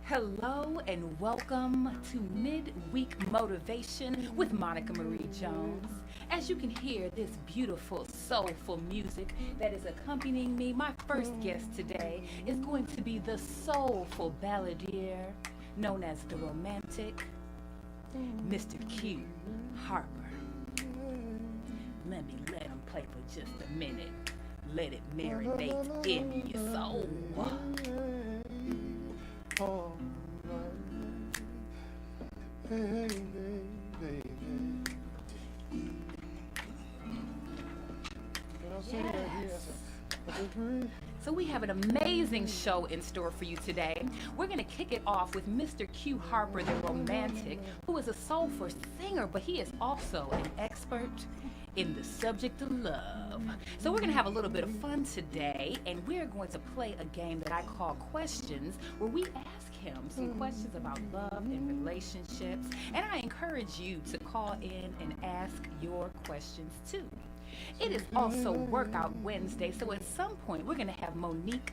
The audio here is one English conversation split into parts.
Hello and welcome to Midweek Motivation with Monica Marie Jones. As you can hear this beautiful, soulful music that is accompanying me, my first guest today is going to be the soulful balladeer known as the romantic Mr. Q Harper. Let him play for just a minute. Let it marinate in your soul. Oh, hey, hey, hey, So we have an amazing show in store for you today. We're going to kick it off with Mr. Q Harper, the romantic, who is a soulful singer, but he is also an expert in the subject of love. So we're going to have a little bit of fun today, and we're going to play a game that I call Questions, where we ask him some questions about love and relationships, and I encourage you to call in and ask your questions too. It is also Workout Wednesday, so at some point we're going to have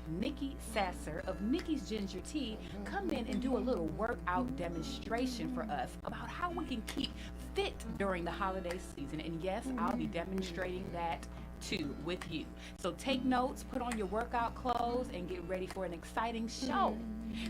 Nikki Sasser of Nikki's Ginger Tea come in and do a little workout demonstration for us about how we can keep fit during the holiday season. And yes, I'll be demonstrating that too with you. So take notes, put on your workout clothes, and get ready for an exciting show.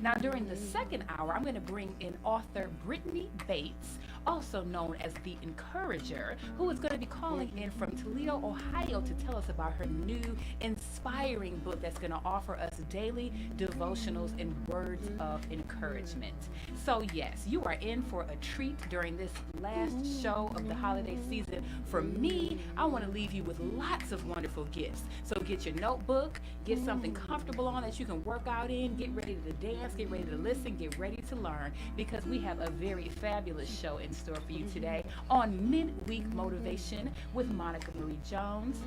Now, during the second hour, I'm going to bring in author Brittany Bates, also known as The Encourager, who is going to be calling in from Toledo, Ohio to tell us about her new inspiring book that's going to offer us daily devotionals and words of encouragement. So yes, you are in for a treat during this last show of the holiday season. For me, I want to leave you with lots of wonderful gifts. So get your notebook, get something comfortable on that you can work out in, get ready to dance, get ready to listen, get ready to learn, because we have a very fabulous show in store for you today on Midweek Motivation with Monica Marie Jones,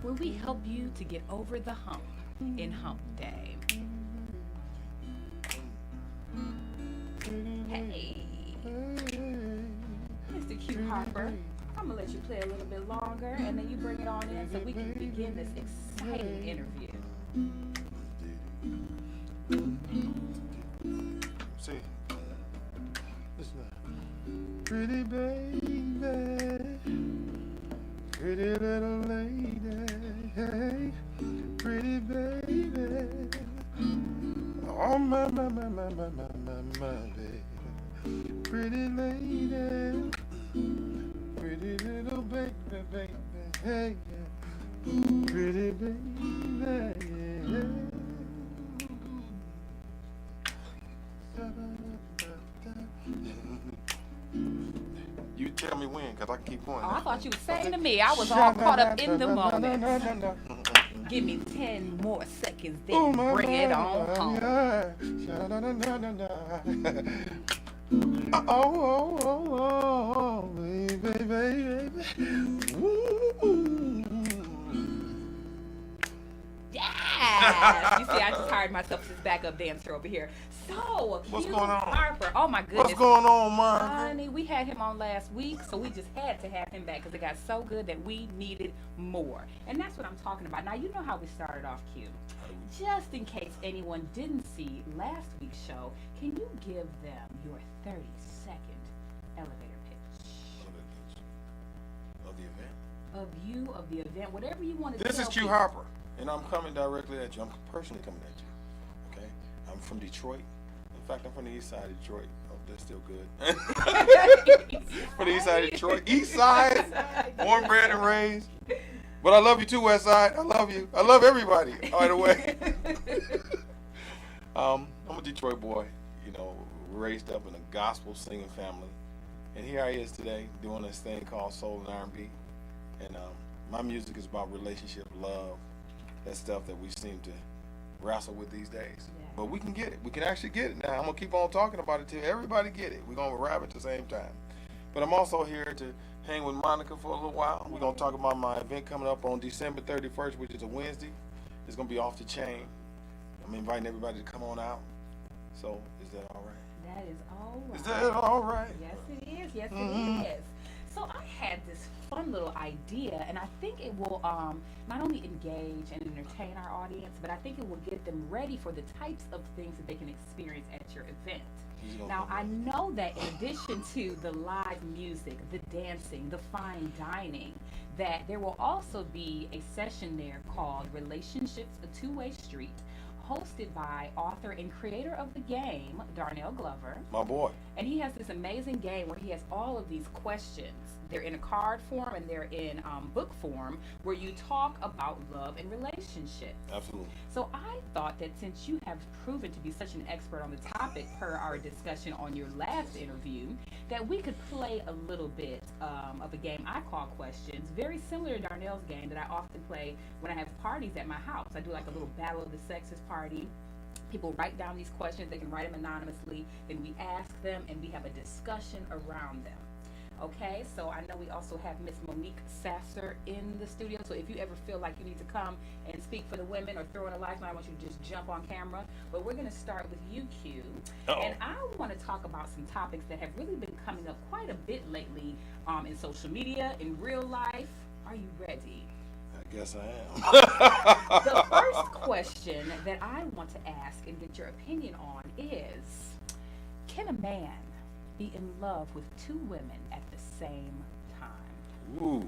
where we help you to get over the hump in Hump Day. Hey, Mr. Q Harper, I'm gonna let you play a little bit longer, and then you bring it on in so we can begin this exciting interview. See, listen now. Pretty baby, pretty little lady, hey, pretty baby. Oh my baby, pretty lady, pretty little baby, hey, pretty baby, yeah. You tell me when, because I can keep going. Oh, I thought you were saying to me. I was all caught up in the moment. Give me 10 more seconds, then bring it on home. Oh, baby, baby. Yes! You see, I just hired myself as this backup dancer over here. So, What's Q going on? Harper. Oh my goodness. What's going on, man? Honey, we had him on last week, so we just had to have him back because it got so good that we needed more. And that's what I'm talking about. Now, you know how we started off, Q. Just in case anyone didn't see last week's show, can you give them your 30-second elevator pitch? Of the event? Of you, of the event, whatever you want to This tell is Q people. Harper, and I'm coming directly at you. I'm personally coming at you. Okay? I'm from Detroit. In fact, I'm from the east side of Detroit. Oh, that's still good. From the east side of Detroit. East side, born, bred, and raised. But I love you too, West Side. I love you. I love everybody, by the way. I'm a Detroit boy, raised up in a gospel singing family. And here I is today doing this thing called soul and R&B. And my music is about relationship, love, that stuff that we seem to wrestle with these days. Yeah. But we can get it. We can actually get it now. I'm going to keep on talking about it till everybody get it. We're going to rap at the same time. But I'm also here to hang with Monica for a little while. We're going to talk about my event coming up on December 31st, which is a Wednesday. It's going to be off the chain. I'm inviting everybody to come on out. So, is that all right? That is all right. Is that all right? Yes, it is. Yes, it is. So I had this fun little idea, and I think it will not only engage and entertain our audience, but I think it will get them ready for the types of things that they can experience at your event. Now, I know that in addition to the live music, the dancing, the fine dining, that there will also be a session there called Relationships, a Two-Way Street, hosted by author and creator of the game, Darnell Glover. My boy. And he has this amazing game where he has all of these questions. They're in a card form and they're in book form where you talk about love and relationships. Absolutely. So I thought that since you have proven to be such an expert on the topic per our discussion on your last interview, that we could play a little bit of a game I call Questions, very similar to Darnell's game that I often play when I have parties at my house. I do like a little battle of the sexes party. People write down these questions, they can write them anonymously, then we ask them and we have a discussion around them. Okay, so I know we also have Miss Monique Sasser in the studio, so if you ever feel like you need to come and speak for the women or throw in a lifeline, I want you to just jump on camera. But we're going to start with you, Q. And I want to talk about some topics that have really been coming up quite a bit lately in social media, in real life. Are you ready? I guess I am. The first question that I want to ask and get your opinion on is, can a man be in love with two women at the same time? Ooh,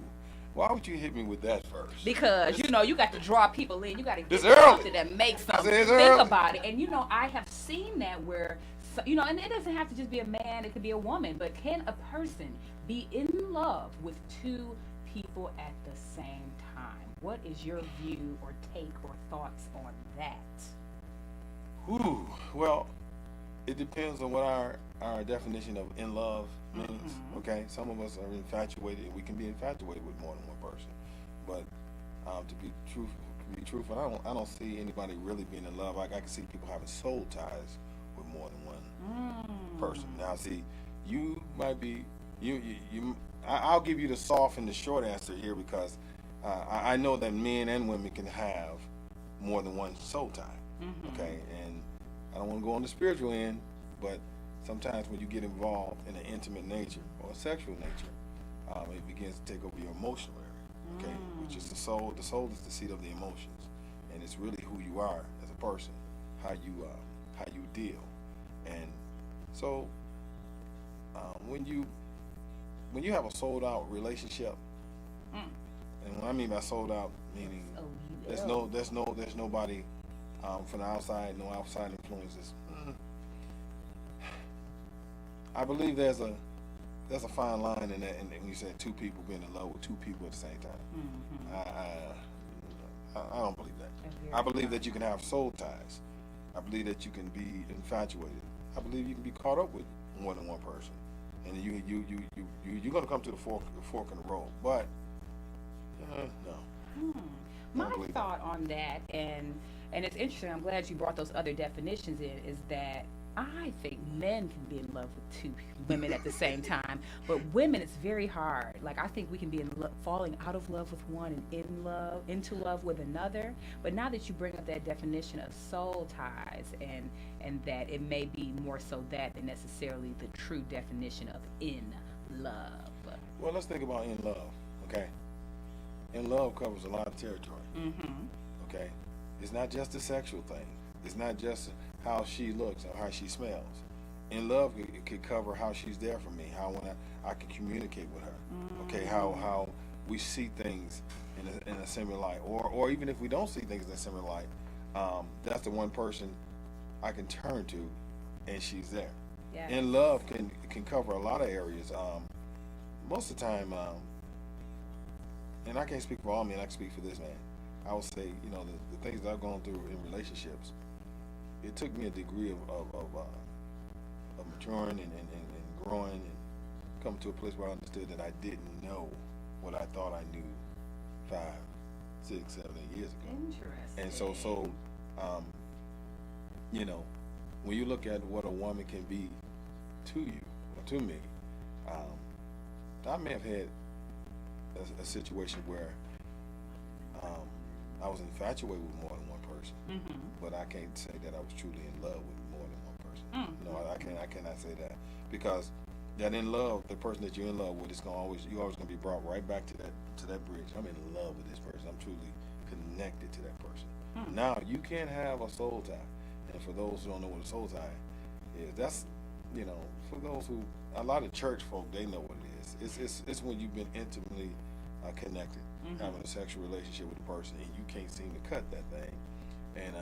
why would you hit me with that first? Because, you know, you got to draw people in. You got to get It's something early. that makes them It's think early. about it. And, you know, I have seen that where, you know, and it doesn't have to just be a man. It could be a woman. But can a person be in love with two people at the same time? What is your view or take or thoughts on that? Ooh, well, it depends on what our definition of in love means. Okay, some of us are infatuated, and we can be infatuated with more than one person. But to be truthful, I don't see anybody really being in love. I can see people having soul ties with more than one person. Now, see, you might be I'll give you the soft and the short answer here because I know that men and women can have more than one soul tie. Okay, and I don't want to go on the spiritual end, but sometimes when you get involved in an intimate nature or a sexual nature, it begins to take over your emotional area, okay, which is the soul. The soul is the seat of the emotions, and it's really who you are as a person, how you deal. And so when you have a sold out relationship, and what I mean by sold out, meaning there's nobody from the outside, no outside influences. I believe there's a fine line in that, and when you said two people being in love with two people at the same time. I don't believe that. I believe that you can have soul ties. I believe that you can be infatuated. I believe you can be caught up with more than one person, and you're gonna come to the fork in the road. But no. My thought on that, and it's interesting, I'm glad you brought those other definitions in, is that I think men can be in love with two women at the same time, but women, it's very hard. Like, I think we can be falling out of love with one and into love with another. But now that you bring up that definition of soul ties, and that it may be more so that than necessarily the true definition of in love. Well, let's think about in love, okay? In love covers a lot of territory, okay? It's not just a sexual thing. It's not just how she looks or how she smells. In love, it could cover how she's there for me, how when I can communicate with her, okay? How we see things in a similar light, or even if we don't see things in a similar light, that's the one person I can turn to, and she's there. Yes. In love can cover a lot of areas. Most of the time, and I can't speak for all men, I can speak for this man. I would say, you know, the things that I've gone through in relationships, it took me a degree of maturing and growing and coming to a place where I understood that I didn't know what I thought I knew 5, 6, 7, 8 years ago. Interesting. And so, you know, when you look at what a woman can be to you or to me, I may have had a situation where I was infatuated with more than one person, but I can't say that I was truly in love with more than one person. No, I cannot say that, because that in love, the person that you're in love with, you're always gonna be brought right back to that bridge. I'm in love with this person. I'm truly connected to that person. Now you can't have a soul tie, and for those who don't know what a soul tie is, that's, for those who, a lot of church folk, they know what it is. It's when you've been intimately connected, having a sexual relationship with a person, and you can't seem to cut that thing, and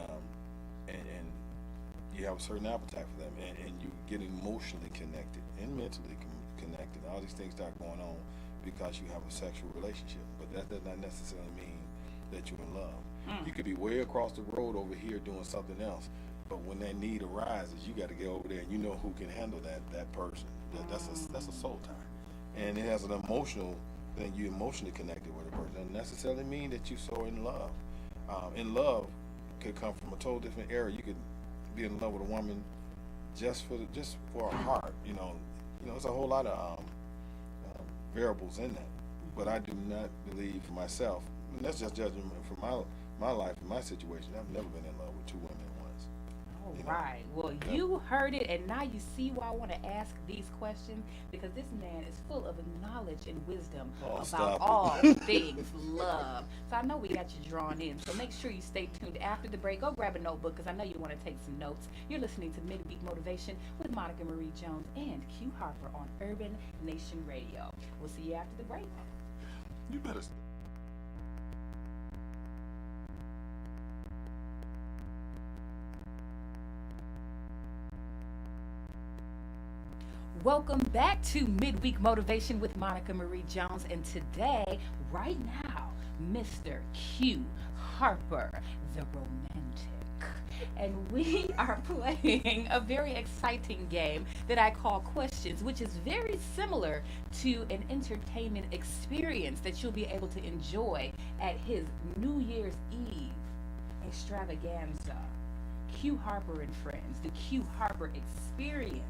you have a certain appetite for them, and you get emotionally connected and mentally connected. All these things start going on because you have a sexual relationship, but that does not necessarily mean that you're in love. You could be way across the road over here doing something else, but when that need arises, you got to get over there, and you know who can handle that person. That's a soul tie, and it has an emotional thing. You emotionally connected with a person. Doesn't necessarily mean that you're so in love. In love could come from a total different area. You could be in love with a woman just for her heart. There's a whole lot of variables in that. But I do not believe for myself, and that's just judging from my life and my situation. I've never been in love with two women at once. All right. Well, you heard it, and now you see why I want to ask these questions, because this man is full of knowledge and wisdom about all things love. So I know we got you drawn in. So make sure you stay tuned after the break. Go grab a notebook, because I know you want to take some notes. You're listening to Midweek Motivation with Monica Marie Jones and Q Harper on Urban Nation Radio. We'll see you after the break. You better. Welcome back to Midweek Motivation with Monica Marie Jones, and today, right now, Mr. Q Harper, the romantic. And we are playing a very exciting game that I call Questions, which is very similar to an entertainment experience that you'll be able to enjoy at his New Year's Eve extravaganza. Q Harper and Friends, the Q Harper Experience,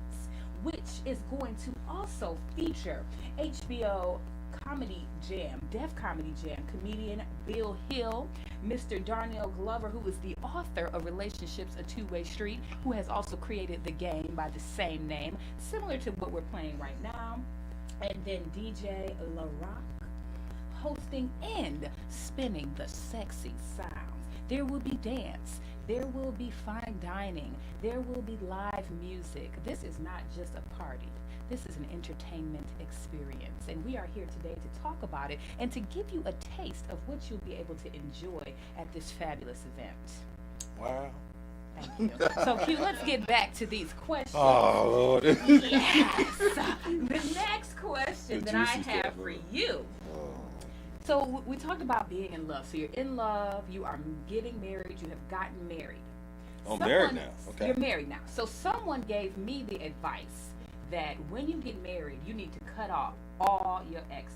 which is going to also feature HBO Comedy Jam, Def Comedy Jam comedian Bill Hill, Mr. Darnell Glover, who is the author of Relationships, A Two-Way Street, who has also created the game by the same name, similar to what we're playing right now, and then DJ La Rock hosting and spinning the sexy sounds. There will be dance. There will be fine dining. There will be live music. This is not just a party. This is an entertainment experience. And we are here today to talk about it and to give you a taste of what you'll be able to enjoy at this fabulous event. Wow. Thank you. So, Q, let's get back to these questions. Oh, Lord. Yes. The next question that I have for you. So we talked about being in love. So you're in love, you are getting married, you have gotten married. I'm married now. Okay. You're married now. So someone gave me the advice that when you get married, you need to cut off all your exes.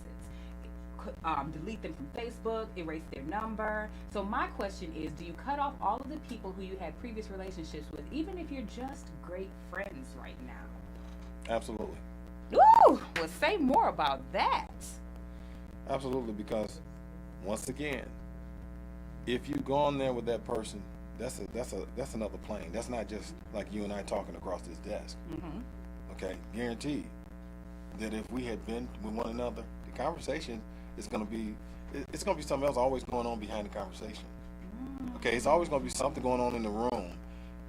Delete them from Facebook, erase their number. So my question is, do you cut off all of the people who you had previous relationships with, even if you're just great friends right now? Absolutely. Ooh, well, say more about that. Absolutely, because once again, if you go on there with that person, that's another plane. That's not just like you and I talking across this desk. Okay, guaranteed that if we had been with one another, the conversation is going to be something else always going on behind the conversation. Okay, it's always going to be something going on in the room.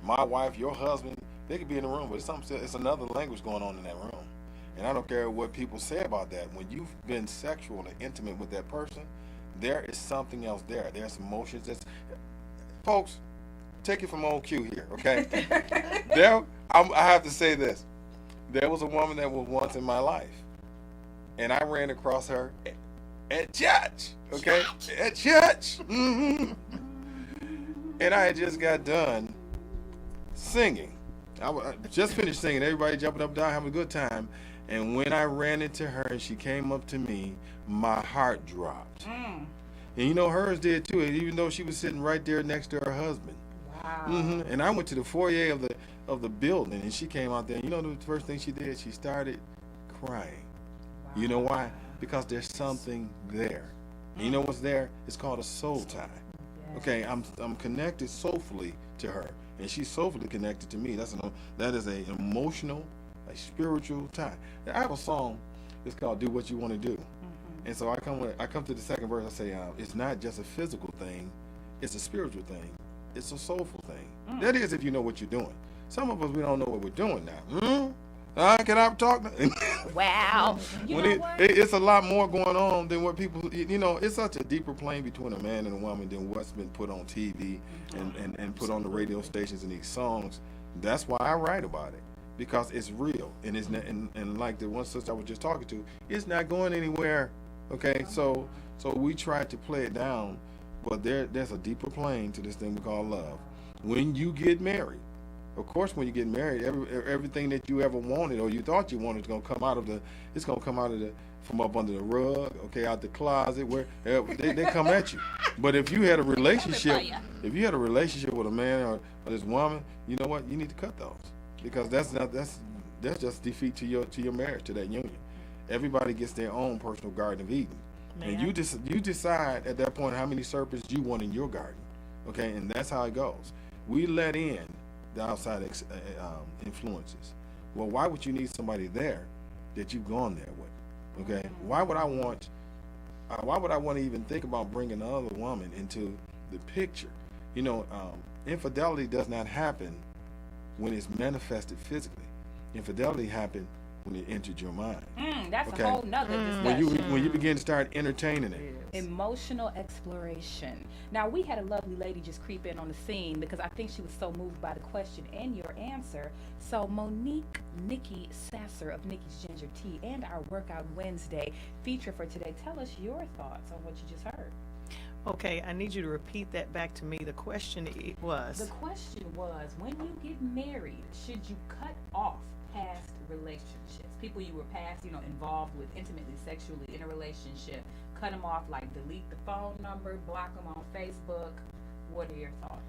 My wife, your husband, they could be in the room, but it's another language going on in that room. And I don't care what people say about that. When you've been sexual and intimate with that person, there is something else there. There's emotions. Folks, take it from old Q here, okay? I have to say this. There was a woman that was once in my life, and I ran across her at church, okay? At church. And I had just got done singing. I just finished singing. Everybody jumping up and down, having a good time. And when I ran into her and she came up to me, my heart dropped. And you know, hers did too, even though she was sitting right there next to her husband. Wow. And I went to the foyer of the building, and she came out there. And you know the first thing she did? She started crying. Wow. You know why? Because there's something there. And you know what's there? It's called a soul tie. Yes. Okay, I'm connected soulfully to her, and she's soulfully connected to me. That is an emotional a spiritual tie. I have a song. It's called "Do What You Want to Do," and so I come to the second verse. I say, it's not just a physical thing; it's a spiritual thing. It's a soulful thing. That is, if you know what you're doing. Some of us, we don't know what we're doing now. Can I talk? Wow. You know what? It's a lot more going on than what people, it's such a deeper plane between a man and a woman than what's been put on TV and put on the radio stations and these songs. That's why I write about it, because it's real. And it's not, and like the one sister I was just talking to, it's not going anywhere. Okay, so we try to play it down, but there's a deeper plane to this thing we call love. When you get married, of course, when you get married, everything that you ever wanted or you thought you wanted is gonna come out of from up under the rug, okay, out the closet, where they come at you. But if you had a relationship, with a man or this woman, you know what? You need to cut those, because that's just defeat to your marriage, to that union. Everybody gets their own personal Garden of Eden, and you decide at that point how many serpents you want in your garden, okay, and that's how it goes. We let in the outside influences. Well, why would you need somebody there that you've gone there with? Okay, why would I want to even think about bringing another woman into the picture? Infidelity does not happen when it's manifested physically. Infidelity happened when it entered your mind. That's a whole nother discussion. When you begin to start entertaining it. Emotional exploration. Now, we had a lovely lady just creep in on the scene because I think she was so moved by the question and your answer. So Monique Nikki Sasser of Nikki's Ginger Tea and our Workout Wednesday feature for today, tell us your thoughts on what you just heard. Okay, I need you to repeat that back to me. The question was? The question was, when you get married, should you cut off past relationships? People you were past, involved with intimately, sexually in a relationship, cut them off, like delete the phone number, block them on Facebook. What are your thoughts?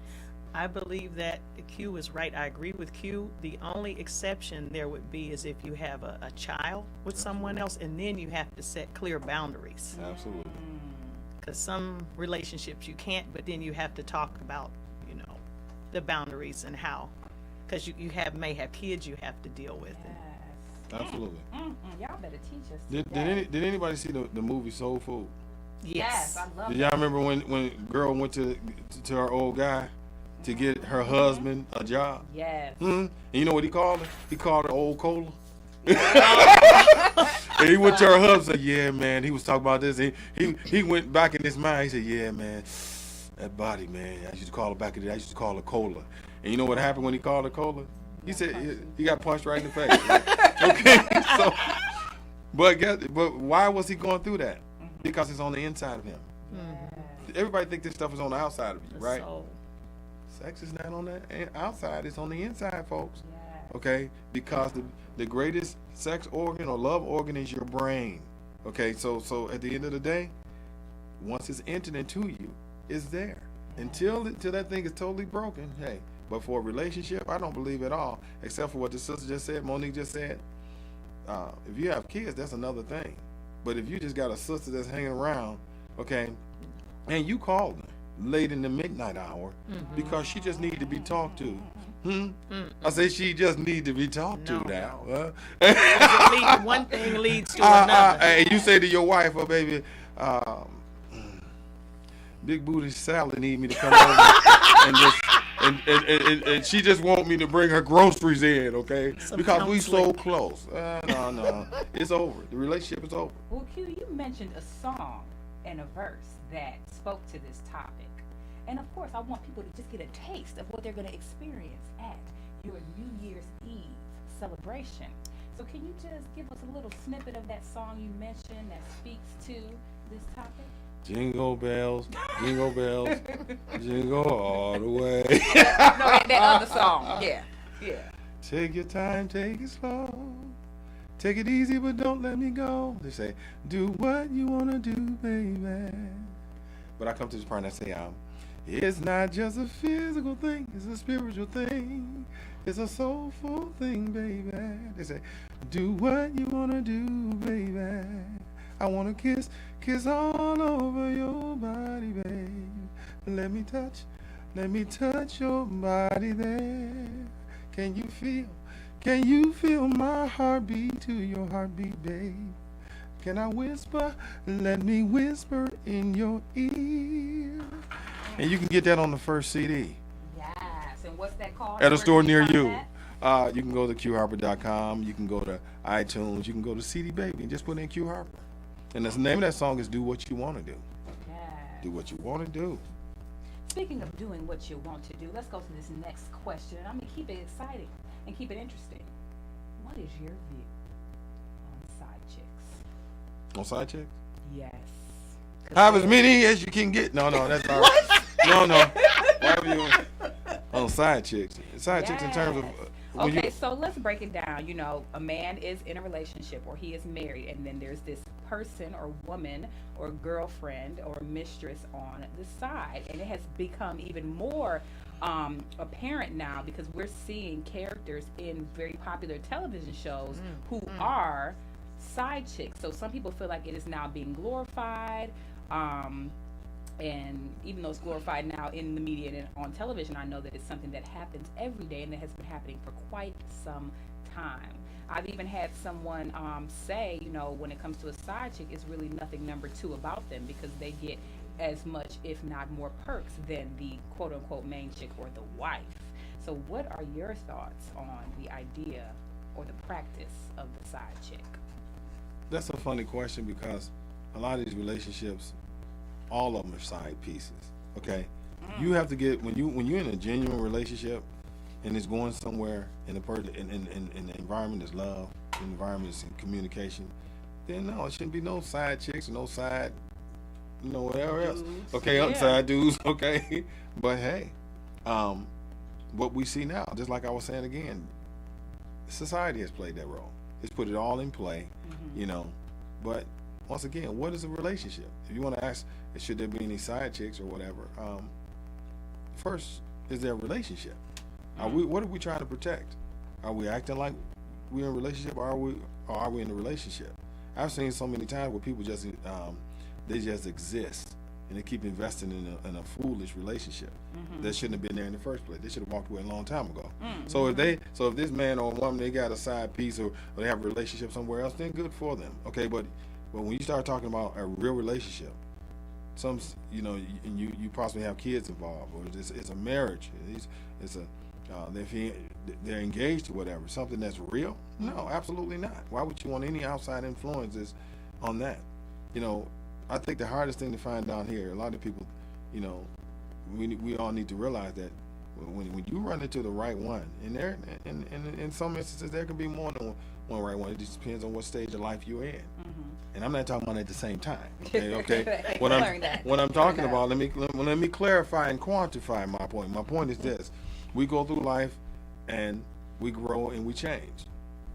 I believe that Q is right. I agree with Q. The only exception there would be is if you have a child with someone else, and then you have to set clear boundaries. Absolutely. Because some relationships you can't, but then you have to talk about, the boundaries and how. Because you may have kids you have to deal with. Yes. Absolutely. Y'all better teach us. Did anybody see the movie Soul Food? Yes, I love it. Did y'all remember when girl went to her old guy to get her husband a job? Yes. And you know what he called her? He called her Old Cola. And he went to her husband and said, yeah, man, he was talking about this. He went back in his mind. He said, yeah, man, that body, man, I used to call her back in the day. I used to call her Cola. And you know what happened when he called her Cola? He said he got punched right in the face. Okay, so, but why was he going through that? Because it's on the inside of him. Everybody think this stuff is on the outside of you, right? Sex is not on the outside; it's on the inside, folks. Okay, because the greatest sex organ or love organ is your brain. Okay, so at the end of the day, once it's entered into you, it's there. Until that thing is totally broken, hey. But for a relationship, I don't believe at all, except for what the sister just said, Monique just said. If you have kids, that's another thing. But if you just got a sister that's hanging around, okay, and you called her late in the midnight hour because she just needed to be talked to. I say she just need to be talked to now. One thing leads to another. Hey, you say to your wife, oh baby, Big Booty Sally need me to come over and she just want me to bring her groceries in, okay? Because we so close. No, it's over. The relationship is over. Well, Q, you mentioned a song and a verse that spoke to this topic. And of course, I want people to just get a taste of what they're going to experience at your New Year's Eve celebration. So can you just give us a little snippet of that song you mentioned that speaks to this topic? Jingle bells, jingle all the way. No, that other song. Yeah. Take your time, take it slow. Take it easy, but don't let me go. They say, do what you want to do, baby. But I come to this part and I say, it's not just a physical thing, it's a spiritual thing. It's a soulful thing, baby. They say, do what you want to do, baby. I want to kiss all over your body, babe. Let me touch your body there. Can you Can you feel my heartbeat to your heartbeat, babe? Can I whisper? Let me whisper in your ear. And you can get that on the first CD Yes. And what's that called? at a Where store can near find you. that? You can go to QHarper.com. You can go to iTunes. You can go to CD Baby and just put in Q Harper. And the name of that song is "Do What You Want to Do." Yes. Do what you want to do. Speaking of doing what you want to do, let's go to this next question. I'm going to keep it exciting and keep it interesting. What is your view on side chicks? On side chicks? Yes. Have as many as you can get. No, that's not right. No. Why have you on side chicks? Side chicks in terms of okay, so let's break it down. You know, a man is in a relationship or he is married, and then there's this person or woman or girlfriend or mistress on the side, and it has become even more apparent now because we're seeing characters in very popular television shows who are side chicks. So some people feel like it is now being glorified. And even though it's glorified now in the media and on television, I know that it's something that happens every day and that has been happening for quite some time. I've even had someone say, you know, when it comes to a side chick, it's really nothing number two about them because they get as much, if not more, perks than the quote-unquote main chick or the wife. So what are your thoughts on the idea or the practice of the side chick? That's a funny question because a lot of these relationships, all of them are side pieces. Okay, you have to get when you're in a genuine relationship and it's going somewhere, and the person and the environment is love, the environment is communication. Then no, it shouldn't be no side chicks or no side, whatever else. Okay, side dudes. Okay, but hey, what we see now, just like I was saying again, society has played that role. It's put it all in play, But once again, what is a relationship? If you want to ask, should there be any side chicks or whatever? First, is there a relationship? What are we trying to protect? Are we acting like we're in a relationship, or are we in a relationship? I've seen so many times where people just they just exist and they keep investing in a foolish relationship that shouldn't have been there in the first place. They should have walked away a long time ago. So if this man or woman, they got a side piece or they have a relationship somewhere else, then good for them. Okay, but when you start talking about a real relationship, and you possibly have kids involved, or it's a marriage, it's a they're engaged or whatever, something that's real? No, absolutely not. Why would you want any outside influences on that? I think the hardest thing to find down here, a lot of people, we all need to realize that when you run into the right one, and there, and in some instances there can be more than one right one. It just depends on what stage of life you're in. And I'm not talking about at the same time. Okay. What I'm talking about, let me clarify and quantify my point. My point is this: we go through life, and we grow and we change,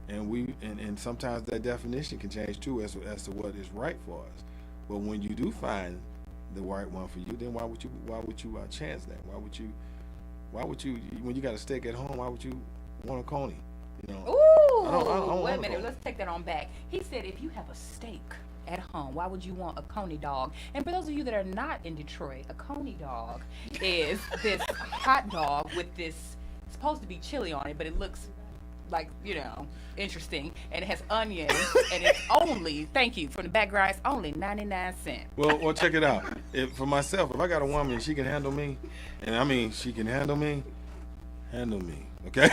and sometimes that definition can change too as to what is right for us. But when you do find the right one for you, then why would you chance that? Why would you when you got a steak at home? Why would you want a coney? Ooh, wait a minute. Let's take that on back. He said if you have a steak at home, why would you want a coney dog? And for those of you that are not in Detroit, a coney dog is this hot dog with this, it's supposed to be chili on it, but it looks like, interesting, and it has onions, and it's only, thank you, from the background, it's only 99 cents. Well, check it out. For myself, if I got a woman and she can handle me, and I mean she can handle me, okay?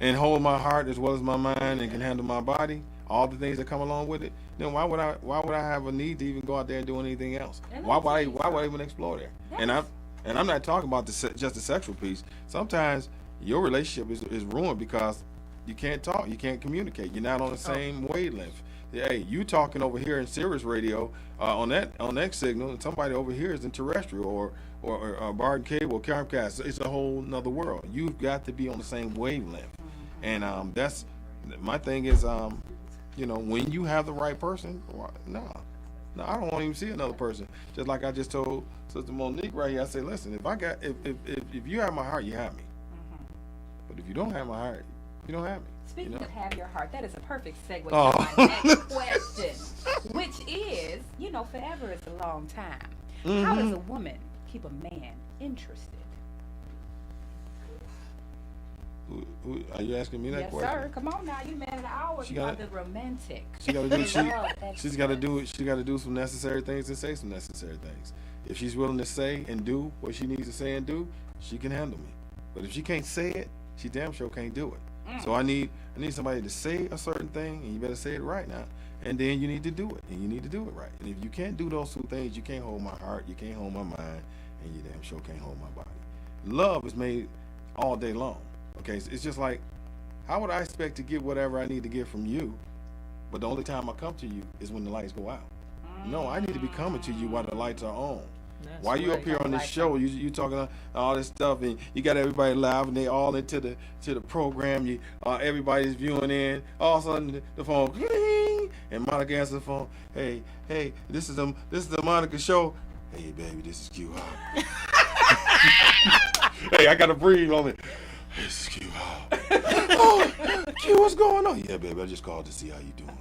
and hold my heart as well as my mind, and can handle my body, all the things that come along with it, then why would I have a need to even go out there and do anything else? Why would I even explore there? And I'm not talking about just the sexual piece. Sometimes your relationship is ruined because you can't talk, you can't communicate, you're not on the same wavelength. Hey, you talking over here in Sirius radio on that signal, and somebody over here is in terrestrial or Barton Cable, Comcast. It's a whole nother world. You've got to be on the same wavelength, and that's my thing is when you have the right person, no, I don't want to even see another person. Just like I just told Sister Monique right here, I said, listen, if you have my heart, you have me. But if you don't have my heart, you don't have me. Speaking of have your heart, that is a perfect segue to my next question, which is, forever is a long time. How does a woman keep a man interested? Who are you asking me that Yes, question? sir. Come on now, you man of the hour. She You are gotta- the romantic. She got to do. Love She's got to do. experts. She got to do some necessary things and say some necessary things. If she's willing to say and do what she needs to say and do, she can handle me. But if she can't say it, she damn sure can't do it. So I need somebody to say a certain thing, and you better say it right now. And then you need to do it, and you need to do it right. And if you can't do those two things, you can't hold my heart, you can't hold my mind, and you damn sure can't hold my body. Love is made all day long. Okay, it's just like, how would I expect to get whatever I need to get from you, but the only time I come to you is when the lights go out? No, I need to be coming to you while the lights are on. That's While you up right. here on this show, you talking all this stuff, and you got everybody live, and they all into the program. You everybody's viewing in. All of a sudden, the phone, cling, and Monica answers the phone. Hey, this is the Monica show. Hey, baby, this is Q Harper. Hey, I gotta breathe on it. This is Q Harper. Oh, Q, what's going on? Yeah, baby, I just called to see how you doing.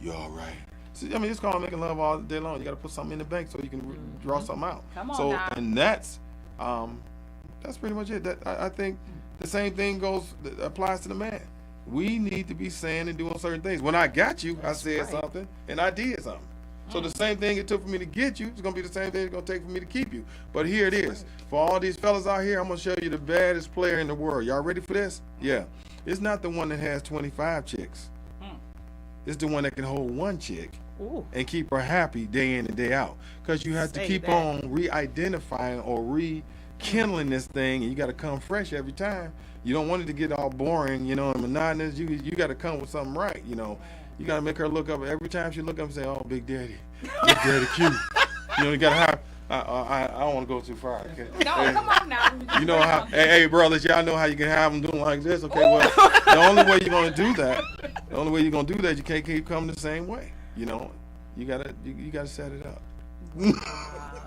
You all right? See, I mean, it's called making love all day long. You got to put something in the bank so you can draw something out. Come on so, now. and that's pretty much it. I think the same thing applies to the man. We need to be saying and doing certain things. When I got you, I said something and I did something. So the same thing it took for me to get you, it's gonna be the same thing it's gonna take for me to keep you. But here it is. For all these fellas out here, I'm gonna show you the baddest player in the world. Y'all ready for this? Yeah. It's not the one that has 25 chicks. It's the one that can hold one chick Ooh. and keep her happy day in and day out. Because you have to Say keep that. on re-identifying or rekindling this thing, and you got to come fresh every time. You don't want it to get all boring, and monotonous. You got to come with something right, You got to make her look up every time she look up and say, "Oh, Big Daddy Q." You got to have. I don't want to go too far. Okay? No, come on now. You know how? Hey, brothers, y'all know how you can have them doing like this. Okay, well, the only way you're gonna do that, you can't keep coming the same way. You gotta set it up.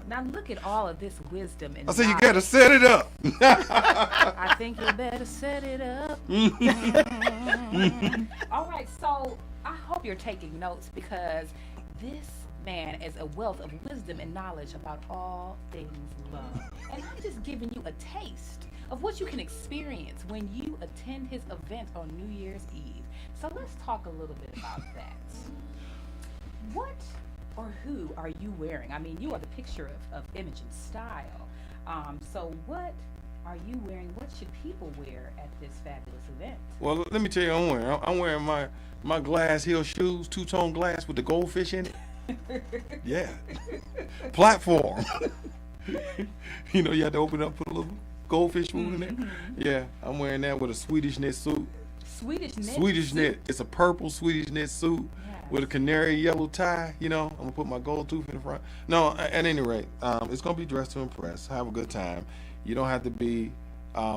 Now look at all of this wisdom and I said you knowledge. gotta set it up. I think you better set it up. All right, so I hope you're taking notes because this man is a wealth of wisdom and knowledge about all things love. And I'm just giving you a taste of what you can experience when you attend his event on New Year's Eve. So let's talk a little bit about that. What or who are you wearing? I mean, you are the picture of image and style. So what are you wearing? What should people wear at this fabulous event? Well, let me tell you, I'm wearing my glass heel shoes, two-tone glass with the goldfish in it. Yeah, platform. You had to open it up, put a little goldfish food in there. Yeah, I'm wearing that with a Swedish knit suit. Swedish knit. Swedish knit. It's a purple Swedish knit suit with a canary yellow tie. I'm gonna put my gold tooth in the front. No, at any rate, it's gonna be dressed to impress. Have a good time. You don't have to be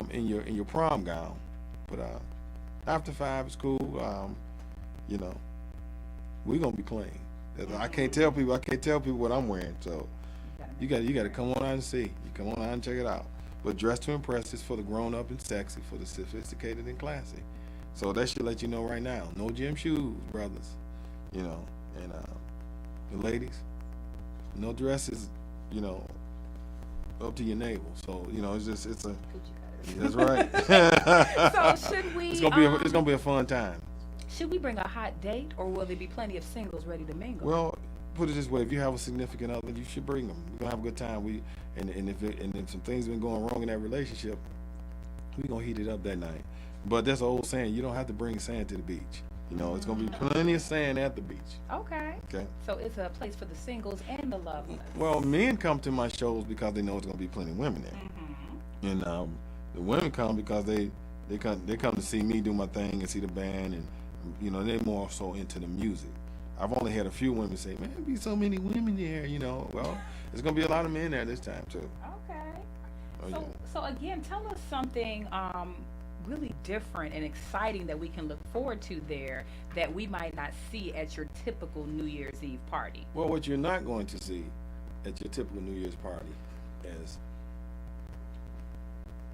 in your prom gown, but after 5 is cool. We're gonna be clean. I can't tell people what I'm wearing. So you got to come on out and see. You come on out and check it out. But dress to impress is for the grown up and sexy, for the sophisticated and classy. So that should let you know right now. No gym shoes, brothers. And the ladies, no dresses. Up to your navel. So it's a. That's right. So should we? It's gonna be a fun time. Should we bring a hot date, or will there be plenty of singles ready to mingle? Well, put it this way: if you have a significant other, you should bring them. We're gonna have a good time. If some things been going wrong in that relationship, we're gonna heat it up that night. But there's an old saying: you don't have to bring sand to the beach. It's gonna be plenty of sand at the beach. Okay. Okay. So it's a place for the singles and the lovers. Well, men come to my shows because they know it's gonna be plenty of women there, and the women come because they come to see me do my thing and see the band, and they're more so into the music. I've only had a few women say, "Man, there be so many women there." Well, there's gonna be a lot of men there this time too. Okay. Oh, So again, tell us something really different and exciting that we can look forward to there that we might not see at your typical New Year's Eve party. Well, what you're not going to see at your typical New Year's party is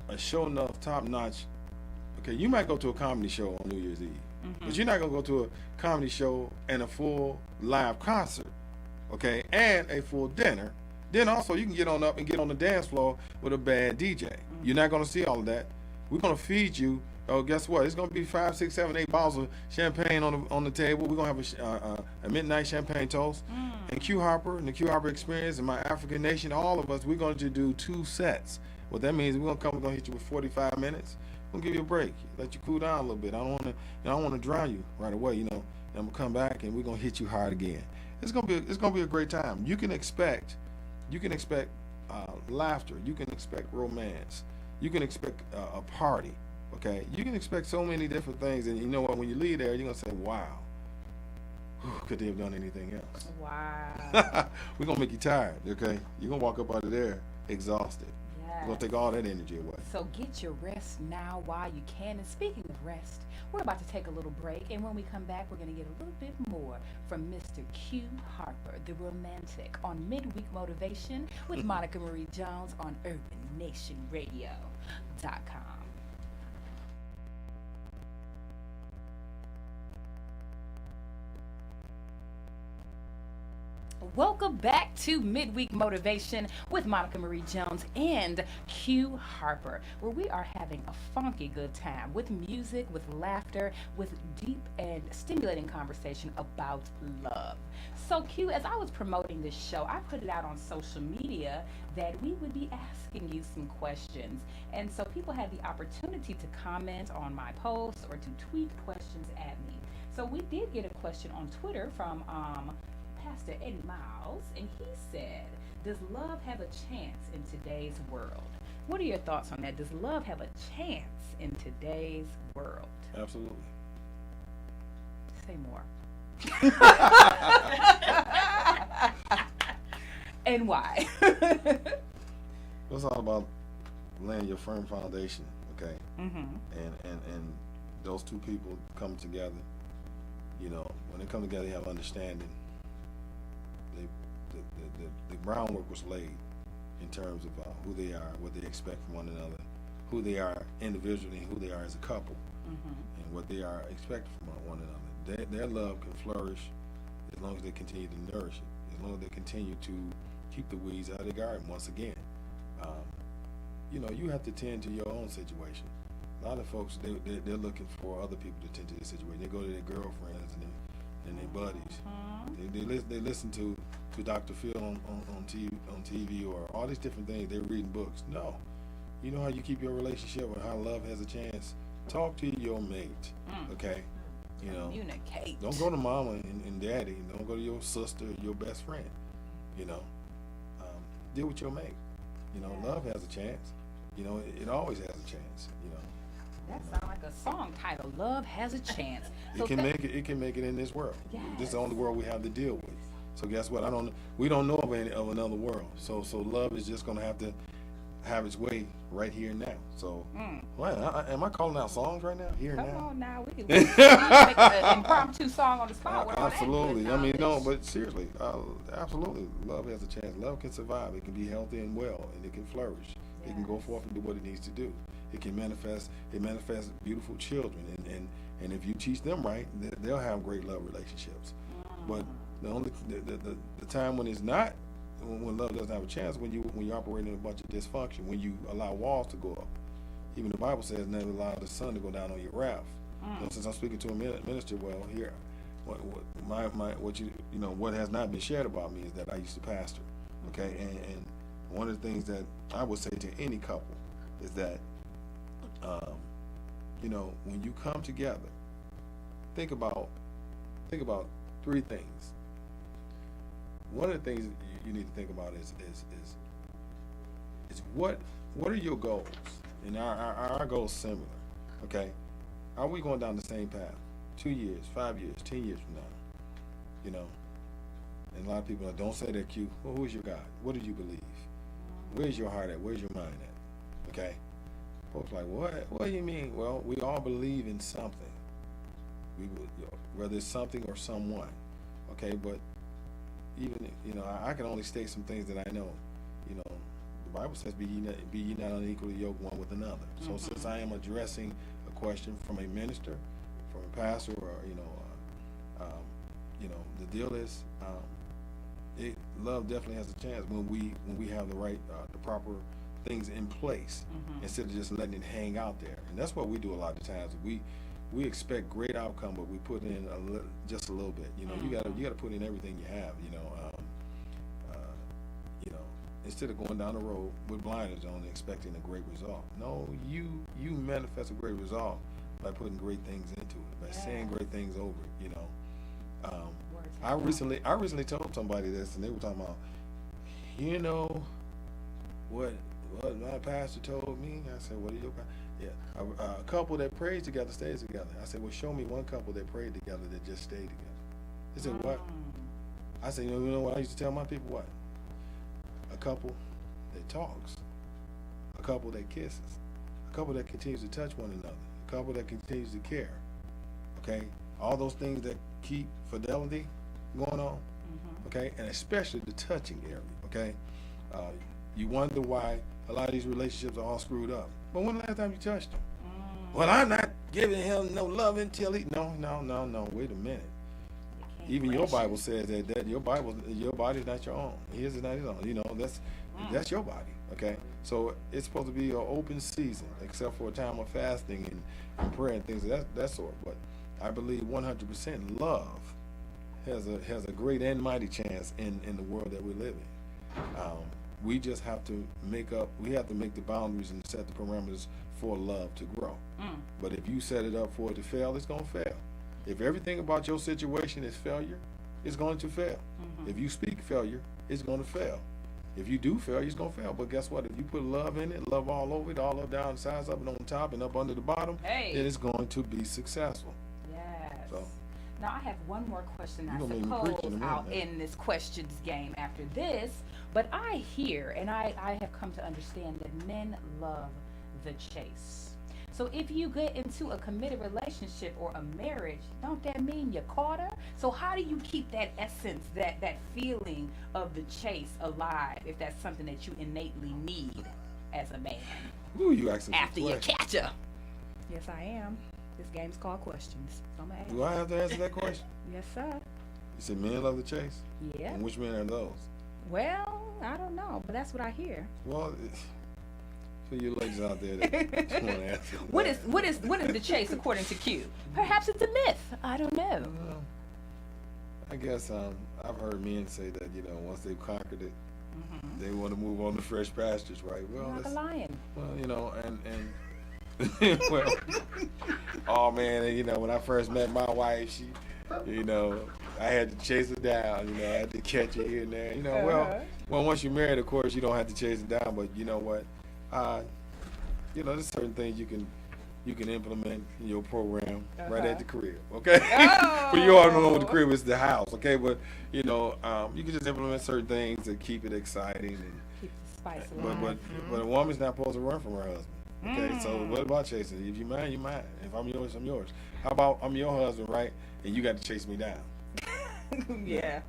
a show enough, top-notch. Okay, you might go to a comedy show on New Year's Eve, but you're not going to go to a comedy show and a full live concert, okay, and a full dinner. Then also you can get on up and get on the dance floor with a bad DJ. You're not going to see all of that. We're going to feed you Oh, guess what? It's gonna be 5, 6, 7, 8 bottles of champagne on the table. We're gonna have a midnight champagne toast. And Q Harper and the Q Harper Experience and my African Nation, all of us, we're going to do 2 sets. What that means, we're gonna hit you with 45 minutes. We're gonna give you a break, let you cool down a little bit. I don't wanna drown you right away, And I'm gonna come back and we're gonna hit you hard again. It's gonna be a great time. You can expect laughter. You can expect romance. You can expect a party. Okay, you can expect so many different things, and you know what? When you leave there, you're gonna say, "Wow, could they have done anything else?" Wow. We're gonna make you tired. Okay, you're gonna walk up out of there exhausted. Yes. We're gonna take all that energy away. So get your rest now while you can. And speaking of rest, we're about to take a little break, and when we come back, we're going to get a little bit more from Mr. Q Harper, the romantic, on Midweek Motivation with Monica Marie Jones on UrbanNationRadio.com. Welcome back to Midweek Motivation with Monica Marie Jones and Q Harper, where we are having a funky good time with music, with laughter, with deep and stimulating conversation about love. So Q, as I was promoting this show, I put it out on social media that we would be asking you some questions. And so people had the opportunity to comment on my posts or to tweet questions at me. So we did get a question on Twitter from Pastor Eddie Miles, and he said, does love have a chance in today's world? What are your thoughts on that? Does love have a chance in today's world? Absolutely. Say more. And why? It's all about laying your firm foundation, okay? Mm-hmm. And those two people come together. When they come together, they have understanding. The groundwork was laid in terms of who they are, what they expect from one another, who they are individually, and who they are as a couple, and what they are expected from one another. Their love can flourish as long as they continue to nourish it, as long as they continue to keep the weeds out of the garden. Once again, you have to tend to your own situation. A lot of folks, they're looking for other people to tend to their situation. They go to their girlfriends and their buddies. They listen to Dr. Phil on TV or all these different things. They're reading books. No. You know how you keep your relationship and how love has a chance? Talk to your mate, okay? Communicate. Don't go to mama and daddy. Don't go to your sister, your best friend. Deal with your mate. Love has a chance. It always has a chance. That sounds like a song title. Love has a chance. It can make it in this world. Yes. This is the only world we have to deal with. So guess what? We don't know of another world. So love is just gonna have to have its way right here and now. So, am I calling out songs right now? Here and now. Come on now, we can make an impromptu song on the spot. Absolutely. But seriously, absolutely, love has a chance. Love can survive. It can be healthy and well, and it can flourish. Yes. It can go forth and do what it needs to do. It can manifest. It manifests beautiful children, and if you teach them right, they'll have great love relationships. But the time when it's not, when love doesn't have a chance, when you operate in a bunch of dysfunction, when you allow walls to go up. Even the Bible says never allow the sun to go down on your wrath. Since I'm speaking to a minister, well, here, what has not been shared about me is that I used to pastor. Okay, and one of the things that I would say to any couple is that when you come together, think about 3 things. One of the things you need to think about is what are your goals? And our goals similar. Okay, are we going down the same path? 2 years, 5 years, 10 years from now? And a lot of people don't say that, Q. Well, who is your God? What do you believe? Where's your heart at? Where's your mind at? Okay. Folks like, what do you mean? Well, we all believe in something. Whether it's something or someone. Okay, but even I can only state some things that I know. The Bible says, "Be ye not unequally yoked one with another." So since I am addressing a question from a minister, from a pastor, or the deal is, love definitely has a chance when we have the right, the proper things in place instead of just letting it hang out there. And that's what we do a lot of times. We expect great outcome, but we put in just a little bit. You know, you gotta put in everything you have. You know, instead of going down the road with blinders on and expecting a great result. No, you manifest a great result by putting great things into it, by saying great things over it. You know, I recently told somebody this, and they were talking about, you know, what my pastor told me. I said, what are your pastor? Yeah, a couple that prays together stays together. I said, well, show me one couple that prayed together that just stayed together. They said, what? I said, you know what I used to tell my people? What? A couple that talks, a couple that kisses, a couple that continues to touch one another, a couple that continues to care. Okay, all those things that keep fidelity going on. Okay, and especially the touching area. Okay, you wonder why a lot of these relationships are all screwed up. But when the last time you touched him? Well, I'm not giving him no love until he. No. Wait a minute. Even your Bible says that your body's not your own. His is not his own. You know, that's your body. Okay, so it's supposed to be an open season, except for a time of fasting and prayer and things of that sort. But I believe 100% love has a great and mighty chance in the world that we live in. We just have to make the boundaries and set the parameters for love to grow. But if you set it up for it to fail, it's going to fail. If everything about your situation is failure, it's going to fail. If you speak failure, it's going to fail. If you do fail, it's going to fail. But guess what? If you put love in it, love all over it, all up, down, sides up, and on top, and up under the bottom, then it's going to be successful. Yes. So, now I have one more question, I gonna make me preach suppose, in a minute, out man. in this questions game after this. But I hear, and I have come to understand that men love the chase. So if you get into a committed relationship or a marriage, don't that mean you caught her? So how do you keep that essence, that feeling of the chase alive, if that's something that you innately need as a man? Ooh, you asking After you questions. catch her. Yes, I am. This game's called questions. So I'm gonna ask. Do I have to answer that question? Yes, sir. You said men love the chase? Yeah. And which men are those? Well, I don't know, but that's what I hear. Well, for you ladies out there that just want to answer. What is the chase according to Q? Perhaps it's a myth. I don't know. Well, I guess I've heard men say that, you know, once they've conquered it, they want to move on to fresh pastures, right? Well, Like a lion. well, you know, and well, oh man, and, you know, when I first met my wife, she, you know, I had to chase her down. You know, I had to catch her here and there. You know, well, once you're married, of course, you don't have to chase it down. But you know what? You know, there's certain things you can implement in your program right at the crib. Okay. But you all don't know what the crib is, the house. Okay, but you know, you can just implement certain things to keep it exciting and. Keep the spice alive. But a woman's not supposed to run from her husband. Okay, so what about chasing? If you're mine, you're mine. If I'm yours, I'm yours. How about I'm your husband, right? And you got to chase me down. Yeah.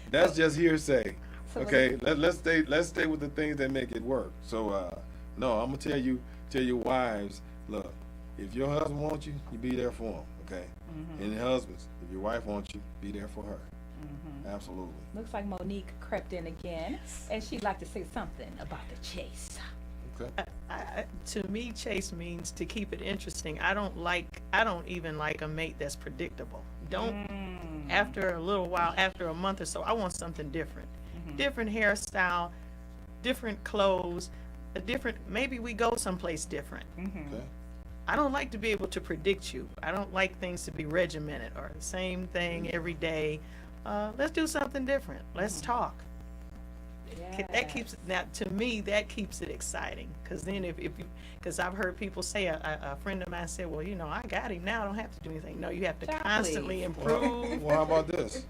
That's just hearsay. So Okay, let's stay with the things that make it work. So no, I'm gonna tell your wives, look, if your husband wants you, you be there for him. Okay, and husbands, if your wife wants you, be there for her. Absolutely. Looks like Monique crept in again, and she'd like to say something about the chase. Okay. To me, chase means to keep it interesting. I don't even like a mate that's predictable. After a little while, after a month or so, I want something different. Different hairstyle, different clothes, maybe we go someplace different. Okay. I don't like to be able to predict you. I don't like things to be regimented or the same thing every day. Let's do something different. Let's talk. That keeps it, now to me, that keeps it exciting. Because then because I've heard people say, a friend of mine said, well, you know, I got him now, I don't have to do anything. No, you have to constantly improve. Well, how about this?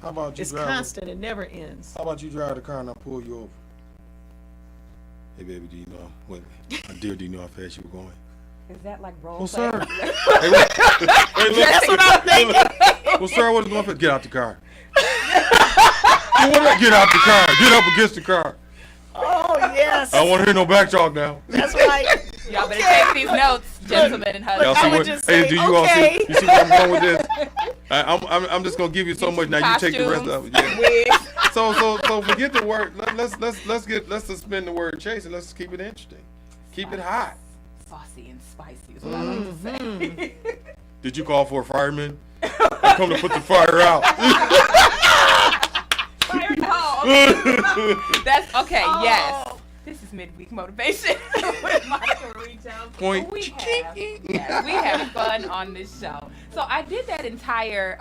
How about you It's drive? constant, it never ends. How about you drive the car and I pull you over? Hey, baby, do you know what? Dear, do you know how fast you were going? Is that like role Well, play? sir. Hey, look. That's what I'm thinking. Well, sir, what's going on? Get out the car. Get out the car. Get up against the car. Oh, yes. I don't want to hear no back talk now. That's right. Y'all better take these notes, gentlemen and Y'all husbands. see I would what? just Hey, say, do you all okay. see? You see where I'm going with this? I'm just gonna give you so much. Now you take the rest of it. Yeah. Wigs. So forget the word. Let's suspend the word chase and let's keep it interesting. Keep it hot. Saucy and spicy is what I like to say. Did you call for a fireman? I come to put the fire out. Fire no. That's okay. Oh. Yes. This is midweek motivation with Monica Marie Jones. Point. We have fun on this show. So I did that entire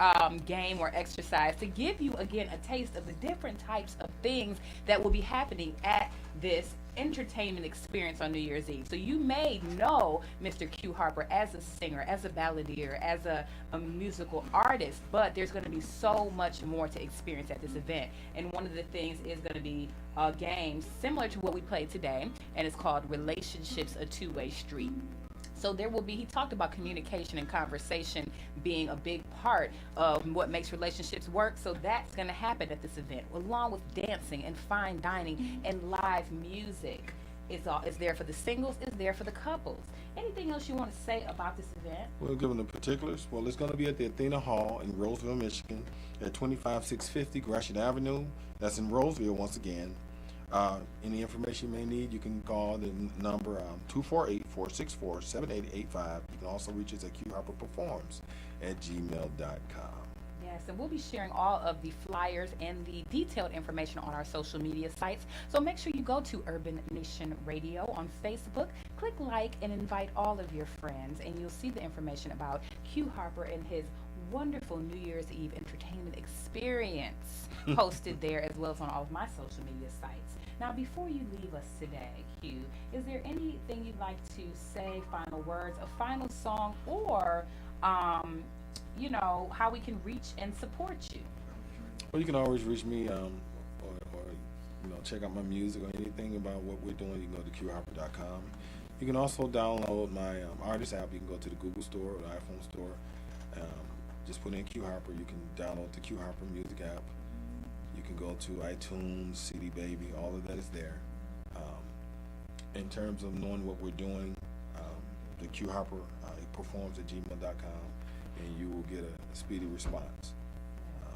game or exercise to give you again a taste of the different types of things that will be happening at this entertainment experience on New Year's Eve. So you may know Mr. Q Harper as a singer, as a balladeer, as a musical artist, but there's going to be so much more to experience at this event. And one of the things is going to be a game similar to what we played today, and it's called Relationships, a Two-Way Street. So there will be, he talked about communication and conversation being a big part of what makes relationships work. So that's going to happen at this event, along with dancing and fine dining and live music. It's there for the singles, it's there for the couples. Anything else you want to say about this event? Well, given the particulars, well, it's going to be at the Athena Hall in Roseville, Michigan, at 25650 Gratiot Avenue. That's in Roseville once again. Any information you may need, you can call the number 248-464-7885. You can also reach us at qharperperforms@gmail.com. Yes, and we'll be sharing all of the flyers and the detailed information on our social media sites. So make sure you go to Urban Nation Radio on Facebook, click like, and invite all of your friends, and you'll see the information about Q Harper and his wonderful New Year's Eve entertainment experience posted there, as well as on all of my social media sites. Now, before you leave us today, Q, is there anything you'd like to say, final words, a final song, or how we can reach and support you? Well, you can always reach me or check out my music or anything about what we're doing. You can go to qharper.com. You can also download my artist app. You can go to the Google Store or the iPhone Store. Just put in Q Harper. You can download the Q Harper music app. You can go to iTunes, CD Baby. All of that is there. In terms of knowing what we're doing, the Q Harper performs at gmail.com, and you will get a speedy response.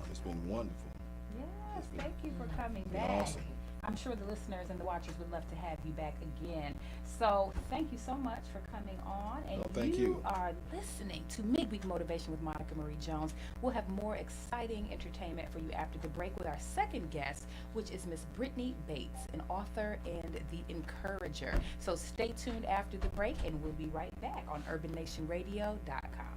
It's been wonderful. Yes, thank you for coming Been back. awesome. I'm sure the listeners and the watchers would love to have you back again. So thank you so much for coming on. And thank you. are listening to Midweek Motivation with Monica Marie Jones. We'll have more exciting entertainment for you after the break with our second guest, which is Miss Brittany Bates, an author and the encourager. So stay tuned after the break, and we'll be right back on UrbanNationRadio.com.